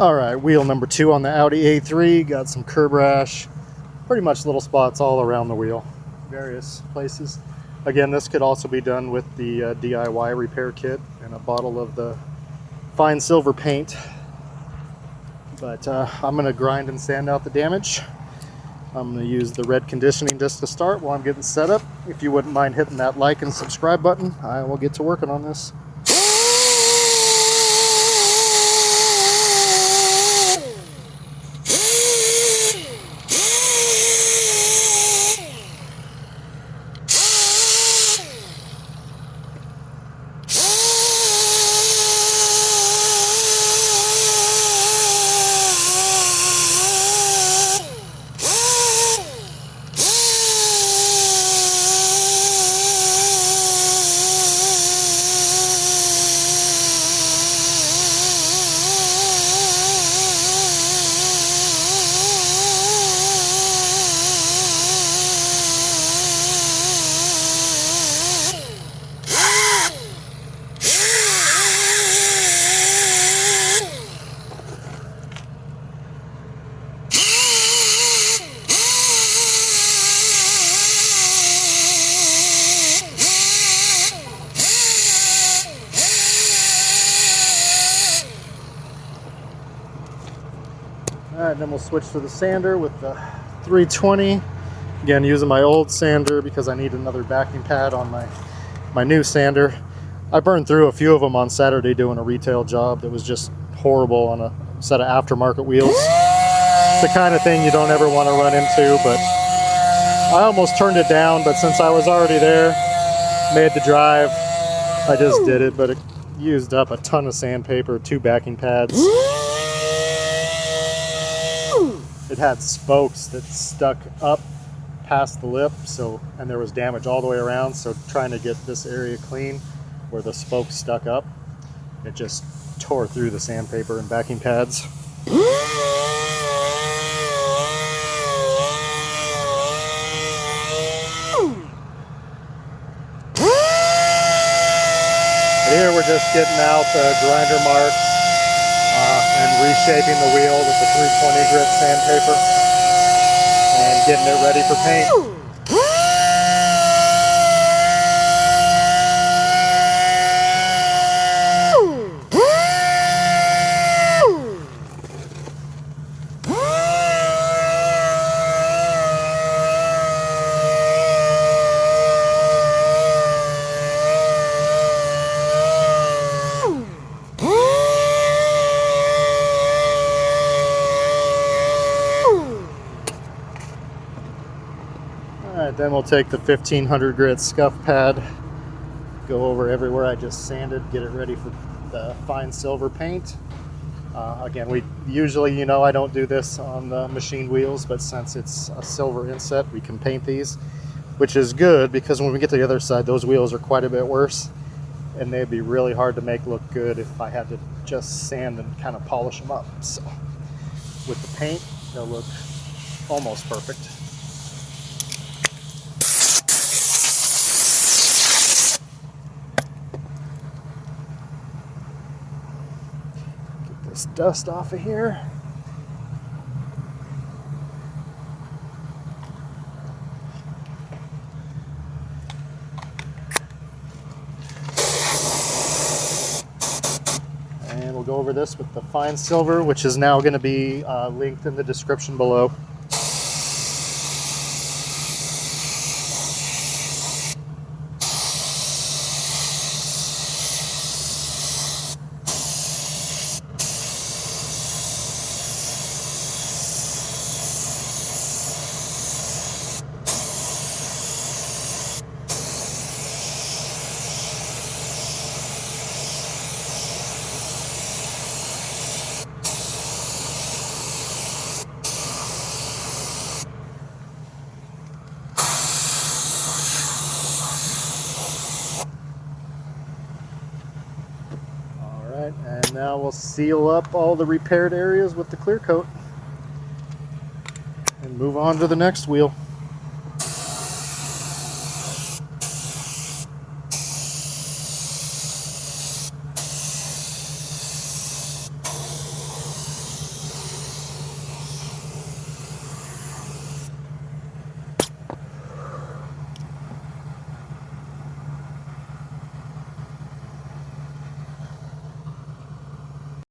Alright, wheel number 2 on the Audi A3. Got some curb rash. Pretty much little spots all around the wheel. Various places. Again, this could also be done with the DIY repair kit and a bottle of the fine silver paint. But I'm going to grind and sand out the damage. I'm going to use the red conditioning disc to start while I'm getting set up. If you wouldn't mind hitting that like and subscribe button, I will get to working on this. Alright, then we'll switch to the sander with the 320. Again, using my old sander because I need another backing pad on my new sander. I burned through a few of them on Saturday doing a retail job that was just horrible on a set of aftermarket wheels. It's the kind of thing you don't ever want to run into, but I almost turned it down, but since I was already there, made the drive, I just did it, but it used up a ton of sandpaper, 2 backing pads. It had spokes that stuck up past the lip, and there was damage all the way around, so trying to get this area clean where the spokes stuck up, it just tore through the sandpaper and backing pads. But here we're just getting out the grinder marks and reshaping the wheel with the 320 grit sandpaper and getting it ready for paint. Alright, then we'll take the 1500 grit scuff pad, go over everywhere I just sanded, get it ready for the fine silver paint. Again, we usually, I don't do this on the machined wheels, but since it's a silver inset, we can paint these, which is good because when we get to the other side, those wheels are quite a bit worse, and they'd be really hard to make look good if I had to just sand and kind of polish them up. So with the paint, they'll look almost perfect. This dust off of here. And we'll go over this with the fine silver, which is now going to be linked in the description below. And now we'll seal up all the repaired areas with the clear coat and move on to the next wheel.